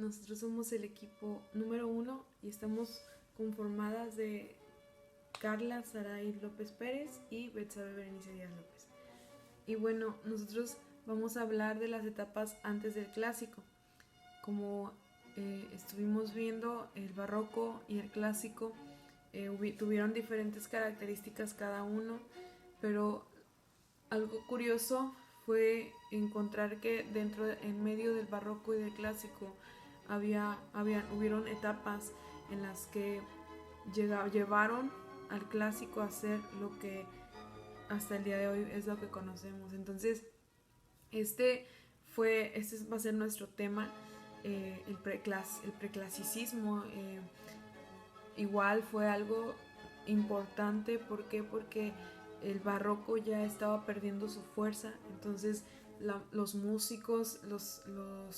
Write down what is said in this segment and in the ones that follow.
nosotros somos el equipo número 1 y estamos conformadas de Carla Saray López Pérez y Betsabe Berenice Díaz López. Y bueno, nosotros vamos a hablar de las etapas antes del clásico. Como estuvimos viendo, el barroco y el clásico tuvieron diferentes características cada uno, pero algo curioso fue encontrar que en medio del barroco y del clásico, hubieron etapas en las que llevaron al clásico a ser lo que hasta el día de hoy es lo que conocemos. Entonces, este va a ser nuestro tema, el preclasicismo. Igual fue algo importante. ¿Por qué? Porque el barroco ya estaba perdiendo su fuerza. Entonces los músicos, los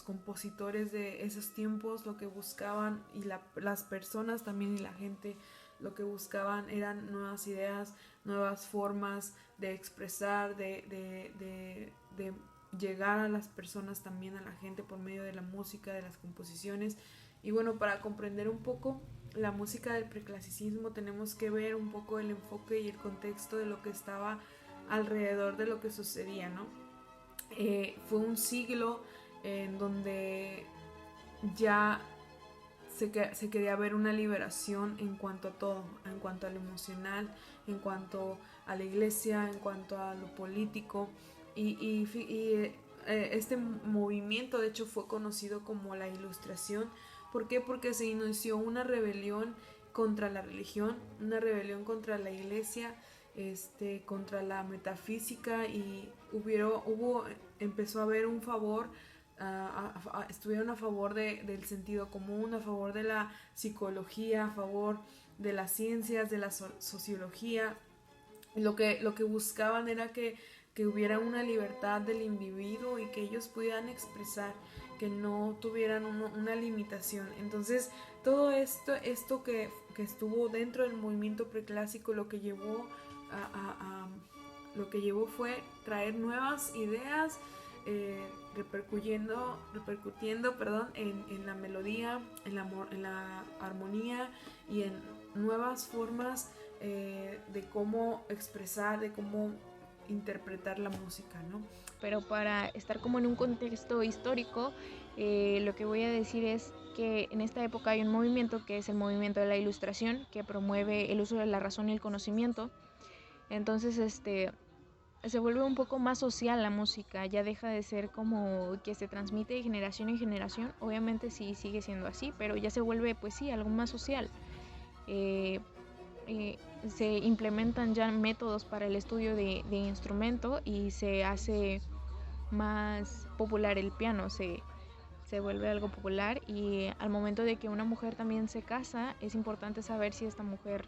compositores de esos tiempos lo que buscaban, y las personas también y la gente lo que buscaban eran nuevas ideas, nuevas formas de expresar, de llegar a las personas, también a la gente, por medio de la música, de las composiciones. Y bueno, para comprender un poco la música del preclasicismo tenemos que ver un poco el enfoque y el contexto de lo que estaba alrededor de lo que sucedía, ¿no? Fue un siglo en donde ya se quería ver una liberación en cuanto a todo, en cuanto a lo emocional, en cuanto a la iglesia, en cuanto a lo político. Este movimiento de hecho fue conocido como la Ilustración. ¿Por qué? Porque se inició una rebelión contra la religión, una rebelión contra la iglesia, contra la metafísica, y empezó a haber un favor. Estuvieron a favor del sentido común, a favor de la psicología, a favor de las ciencias, de la sociología. Lo que buscaban era que hubiera una libertad del individuo y que ellos pudieran expresar, que no tuvieran una limitación. Entonces, todo esto que estuvo dentro del movimiento preclásico, lo que llevó lo que llevó fue traer nuevas ideas, repercutiendo en la melodía, en la armonía y en nuevas formas de cómo expresar, de cómo interpretar la música, ¿no? Pero para estar como en un contexto histórico, lo que voy a decir es que en esta época hay un movimiento que es el movimiento de la Ilustración, que promueve el uso de la razón y el conocimiento. Entonces, se vuelve un poco más social la música, ya deja de ser como que se transmite de generación en generación. Obviamente sí sigue siendo así, pero ya se vuelve, pues sí, algo más social. Eh, Se implementan ya métodos para el estudio de instrumento y se hace más popular el piano, se vuelve algo popular, y al momento de que una mujer también se casa es importante saber si esta mujer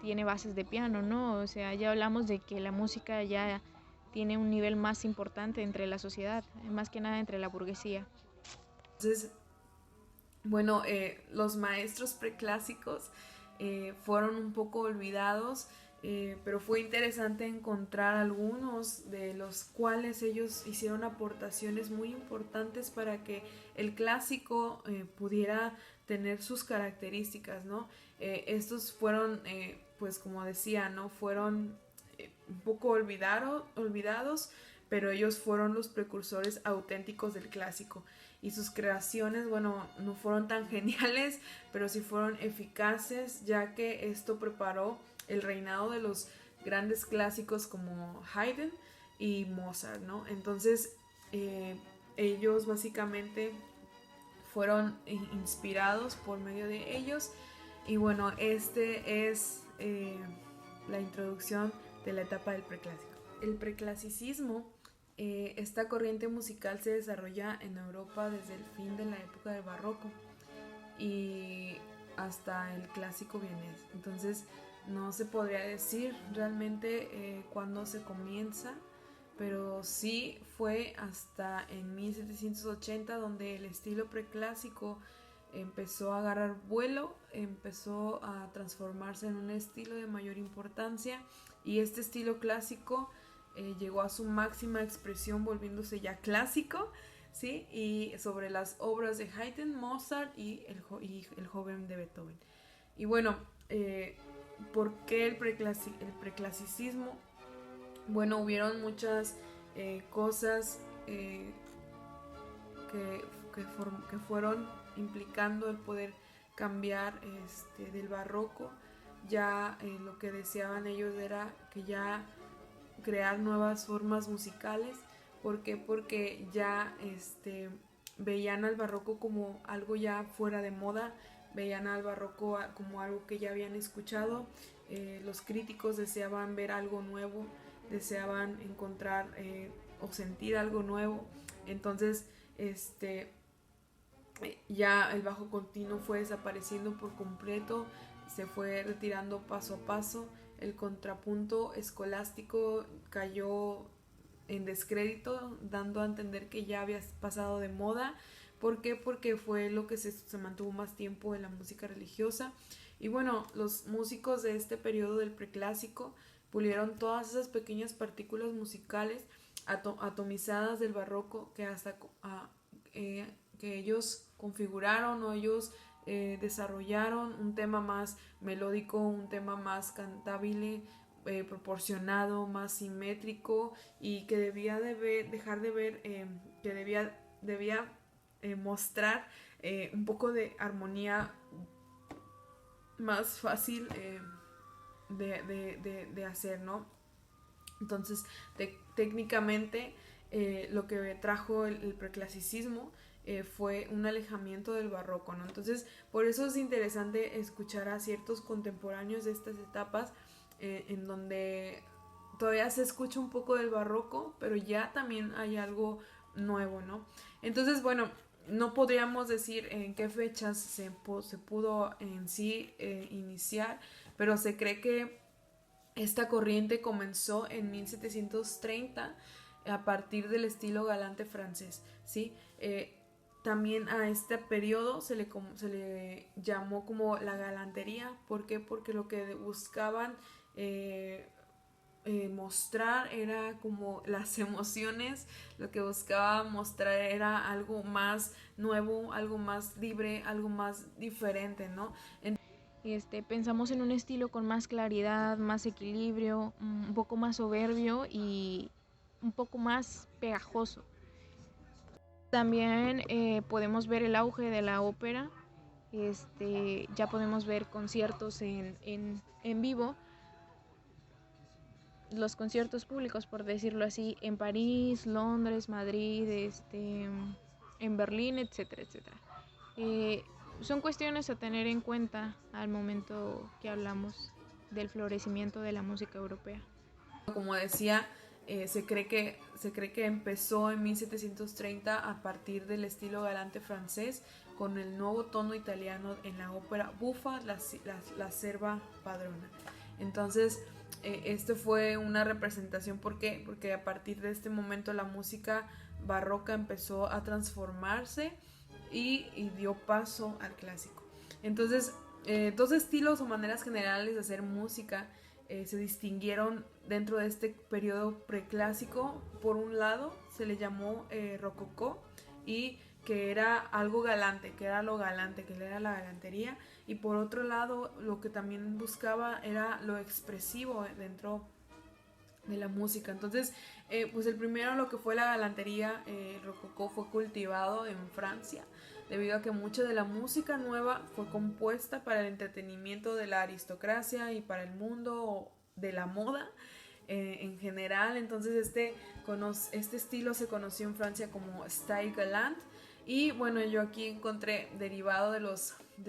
tiene bases de piano, ¿no? O sea, ya hablamos de que la música ya tiene un nivel más importante entre la sociedad, más que nada entre la burguesía. Entonces, bueno, los maestros preclásicos fueron un poco olvidados, pero fue interesante encontrar algunos de los cuales ellos hicieron aportaciones muy importantes para que el clásico pudiera tener sus características, ¿no? Estos fueron, pues como decía, ¿no? Fueron un poco olvidados, pero ellos fueron los precursores auténticos del clásico. Y sus creaciones, bueno, no fueron tan geniales, pero sí fueron eficaces, ya que esto preparó el reinado de los grandes clásicos como Haydn y Mozart, ¿no? Entonces, ellos básicamente fueron inspirados por medio de ellos. Y bueno, este es la introducción de la etapa del preclásico. El preclasicismo, esta corriente musical se desarrolla en Europa desde el fin de la época del barroco y hasta el clásico vienés. Entonces no se podría decir realmente cuándo se comienza, pero sí fue hasta en 1780 donde el estilo preclásico empezó a agarrar vuelo, empezó a transformarse en un estilo de mayor importancia, y este estilo clásico llegó a su máxima expresión volviéndose ya clásico ¿sí? Y sobre las obras de Haydn, Mozart y el joven de Beethoven. Y bueno, ¿por qué el preclasicismo? Bueno, hubieron muchas cosas que fueron implicando el poder cambiar del barroco. Ya lo que deseaban ellos era que ya crear nuevas formas musicales. ¿Por qué? Porque ya veían al barroco como algo ya fuera de moda, veían al barroco como algo que ya habían escuchado. Los críticos deseaban ver algo nuevo, deseaban encontrar o sentir algo nuevo. Entonces ya el bajo continuo fue desapareciendo por completo, se fue retirando paso a paso, el contrapunto escolástico cayó en descrédito, dando a entender que ya había pasado de moda. ¿Por qué? Porque fue lo que se mantuvo más tiempo en la música religiosa. Y bueno, los músicos de este periodo del preclásico pulieron todas esas pequeñas partículas musicales atomizadas del barroco que hasta que ellos configuraron o ellos desarrollaron un tema más melódico, un tema más cantable, proporcionado, más simétrico, y que debía dejar de ver, que debía mostrar un poco de armonía más fácil de hacer, ¿no? Entonces, técnicamente, lo que trajo el preclasicismo fue un alejamiento del barroco, ¿no? Entonces, por eso es interesante escuchar a ciertos contemporáneos de estas etapas, en donde todavía se escucha un poco del barroco, pero ya también hay algo nuevo, ¿no? Entonces, bueno, no podríamos decir en qué fechas se pudo en sí iniciar, pero se cree que esta corriente comenzó en 1730 a partir del estilo galante francés, ¿sí? También a este periodo se le llamó como la galantería. ¿Por qué? Porque lo que buscaban mostrar era como las emociones, lo que buscaba mostrar era algo más nuevo, algo más libre, algo más diferente, ¿no? Pensamos en un estilo con más claridad, más equilibrio, un poco más soberbio y un poco más pegajoso. También podemos ver el auge de la ópera. Ya podemos ver conciertos en vivo, los conciertos públicos, por decirlo así, en París, Londres, Madrid, en Berlín, etcétera, etcétera. Son cuestiones a tener en cuenta al momento que hablamos del florecimiento de la música europea. Como decía, se cree que empezó en 1730 a partir del estilo galante francés, con el nuevo tono italiano en la ópera Buffa, la serva padrona. Entonces, esto fue una representación. ¿Por qué? Porque a partir de este momento la música barroca empezó a transformarse y dio paso al clásico. Entonces, dos estilos o maneras generales de hacer música se distinguieron dentro de este periodo preclásico. Por un lado se le llamó rococó, y que era algo galante, que era lo galante, que era la galantería. Y por otro lado, lo que también buscaba era lo expresivo dentro de la música. Entonces, pues el primero, lo que fue la galantería, rococó, fue cultivado en Francia, debido a que mucha de la música nueva fue compuesta para el entretenimiento de la aristocracia y para el mundo de la moda en general. Entonces este estilo se conoció en Francia como style galant. Y bueno, yo aquí encontré derivado de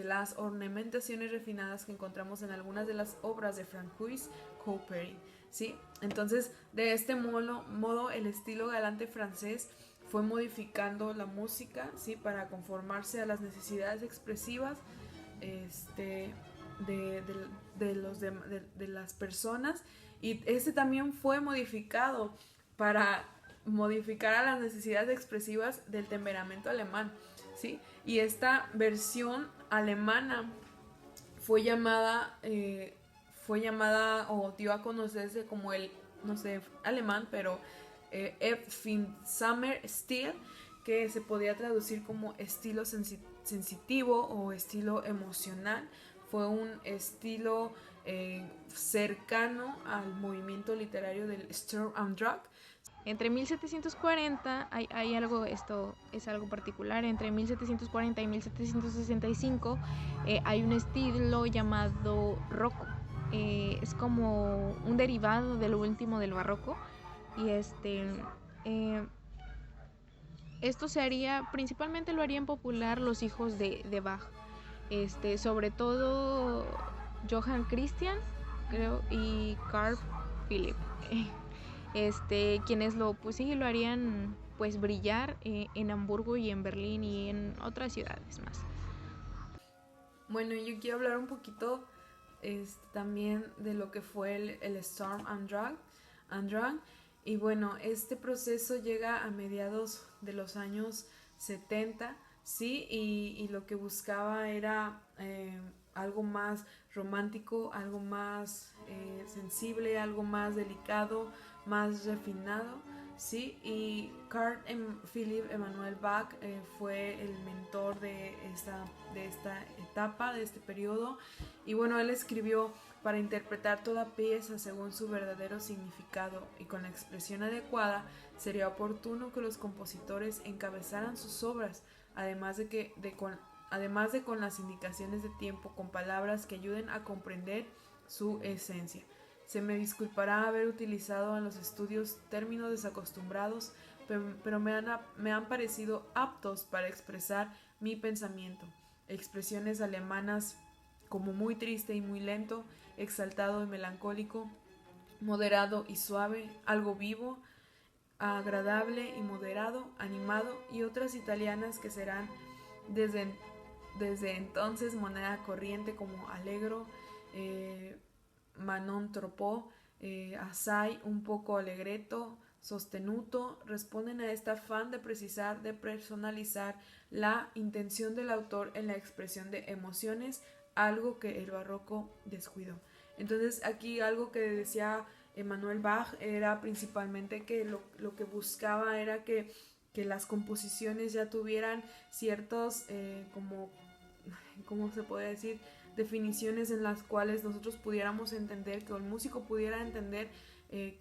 las ornamentaciones refinadas que encontramos en algunas de las obras de Francois Couperin, ¿sí? Entonces, de este modo el estilo galante francés fue modificando la música, ¿sí? Para conformarse a las necesidades expresivas de las personas. Y también fue modificado para modificar a las necesidades expresivas del temperamento alemán, ¿sí? Y esta versión alemana fue llamada o dio a conocerse como el, no sé, alemán, pero Empfindsamer Stil, que se podía traducir como estilo sensitivo o estilo emocional. Fue un estilo cercano al movimiento literario del Sturm und Drang. Entre 1740 hay algo, esto es algo particular, entre 1740 y 1765 hay un estilo llamado roco. Es como un derivado de lo último del barroco, y esto se haría, principalmente lo harían popular los hijos de Bach, sobre todo Johann Christian, creo, y Carl Philipp, quienes lo harían pues brillar en Hamburgo y en Berlín y en otras ciudades más. Bueno, yo quiero hablar un poquito también de lo que fue el Sturm und Drang. Y bueno, este proceso llega a mediados de los años 70, ¿sí? Y lo que buscaba era algo más romántico, algo más sensible, algo más delicado, más refinado, ¿sí? Y Carl Philipp Emanuel Bach fue el mentor de esta etapa, de este periodo. Y bueno, él escribió: para interpretar toda pieza según su verdadero significado y con la expresión adecuada, sería oportuno que los compositores encabezaran sus obras, además de con las indicaciones de tiempo, con palabras que ayuden a comprender su esencia. Se me disculpará haber utilizado en los estudios términos desacostumbrados, pero me han parecido aptos para expresar mi pensamiento. Expresiones alemanas como muy triste y muy lento, exaltado y melancólico, moderado y suave, algo vivo, agradable y moderado, animado, y otras italianas que serán desde entonces moneda corriente como allegro, Manon troppo, assai, un poco allegretto, sostenuto, responden a este afán de precisar, de personalizar la intención del autor en la expresión de emociones, algo que el barroco descuidó. Entonces aquí algo que decía Emanuel Bach era principalmente que lo que buscaba era que las composiciones ya tuvieran ciertos, ¿cómo se puede decir?, definiciones en las cuales nosotros pudiéramos entender, que el músico pudiera entender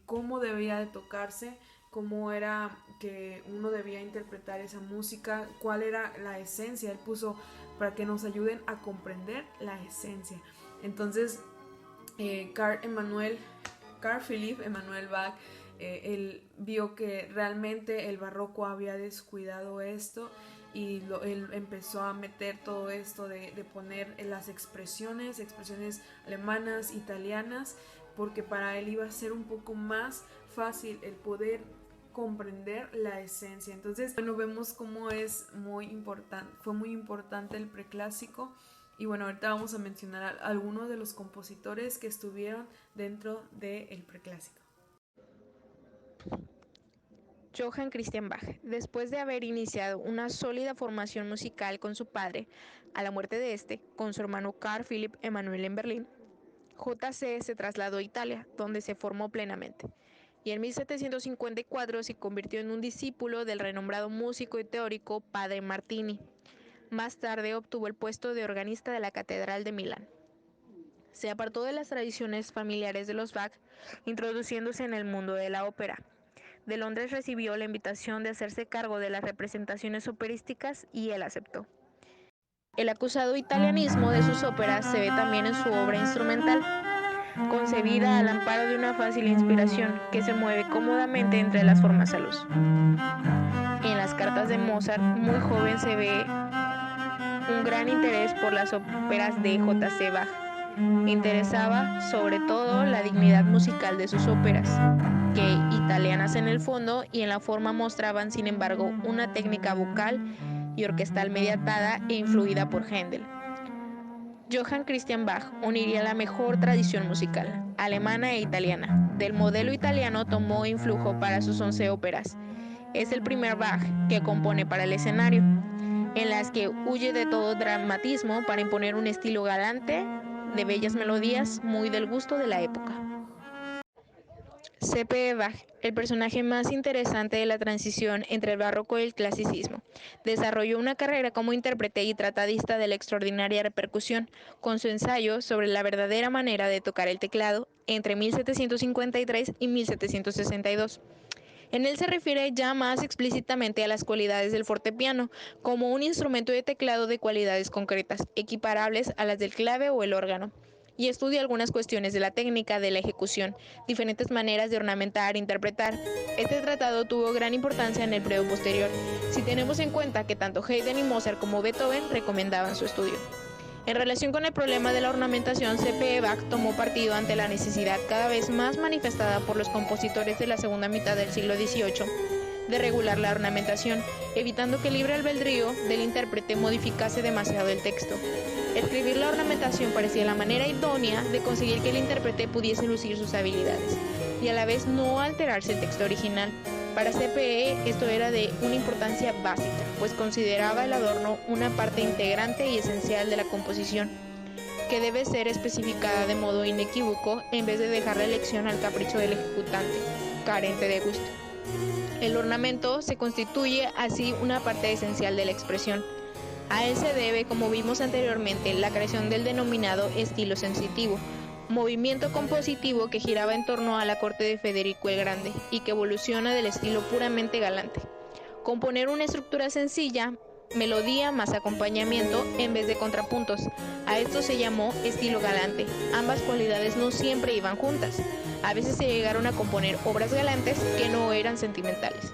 cómo debía de tocarse, cómo era que uno debía interpretar esa música, cuál era la esencia. Él puso para que nos ayuden a comprender la esencia. Entonces Carl Philipp Emanuel Bach, él vio que realmente el barroco había descuidado esto, y él empezó a meter todo esto de poner las expresiones alemanas, italianas, porque para él iba a ser un poco más fácil el poder comprender la esencia. Entonces, bueno, vemos cómo fue muy importante el preclásico. Y bueno, ahorita vamos a mencionar a algunos de los compositores que estuvieron dentro del preclásico. Johann Christian Bach, después de haber iniciado una sólida formación musical con su padre, a la muerte de con su hermano Carl Philipp Emanuel en Berlín, J.C. se trasladó a Italia, donde se formó plenamente, y en 1754 se convirtió en un discípulo del renombrado músico y teórico Padre Martini. Más tarde obtuvo el puesto de organista de la Catedral de Milán. Se apartó de las tradiciones familiares de los Bach, introduciéndose en el mundo de la ópera. De Londres recibió la invitación de hacerse cargo de las representaciones operísticas y él aceptó. El acusado italianismo de sus óperas se ve también en su obra instrumental, concebida al amparo de una fácil inspiración que se mueve cómodamente entre las formas a luz. En las cartas de Mozart, muy joven, se ve un gran interés por las óperas de J.C. Bach. Interesaba sobre todo la dignidad musical de sus óperas, que italianas en el fondo y en la forma mostraban sin embargo una técnica vocal y orquestal mediatada e influida por Händel. Johann Christian Bach uniría la mejor tradición musical, alemana e italiana. Del modelo italiano tomó influjo para sus 11 óperas. Es el primer Bach que compone para el escenario, en las que huye de todo dramatismo para imponer un estilo galante, de bellas melodías, muy del gusto de la época. C.P. Bach, el personaje más interesante de la transición entre el barroco y el clasicismo, desarrolló una carrera como intérprete y tratadista de la extraordinaria repercusión, con su ensayo sobre la verdadera manera de tocar el teclado entre 1753 y 1762. En él se refiere ya más explícitamente a las cualidades del fortepiano, como un instrumento de teclado de cualidades concretas, equiparables a las del clave o el órgano, y estudia algunas cuestiones de la técnica de la ejecución, diferentes maneras de ornamentar e interpretar. Este tratado tuvo gran importancia en el periodo posterior, si tenemos en cuenta que tanto Haydn y Mozart como Beethoven recomendaban su estudio. En relación con el problema de la ornamentación, C.P. Bach tomó partido ante la necesidad cada vez más manifestada por los compositores de la segunda mitad del siglo XVIII de regular la ornamentación, evitando que el libre albedrío del intérprete modificase demasiado el texto. Escribir la ornamentación parecía la manera idónea de conseguir que el intérprete pudiese lucir sus habilidades y a la vez no alterarse el texto original. Para C.P.E. esto era de una importancia básica, pues consideraba el adorno una parte integrante y esencial de la composición, que debe ser especificada de modo inequívoco en vez de dejar la elección al capricho del ejecutante, carente de gusto. El ornamento se constituye así una parte esencial de la expresión. A él se debe, como vimos anteriormente, la creación del denominado estilo sensitivo, movimiento compositivo que giraba en torno a la corte de Federico el Grande y que evoluciona del estilo puramente galante. Componer una estructura sencilla, melodía más acompañamiento en vez de contrapuntos. A esto se llamó estilo galante. Ambas cualidades no siempre iban juntas. A veces se llegaron a componer obras galantes que no eran sentimentales.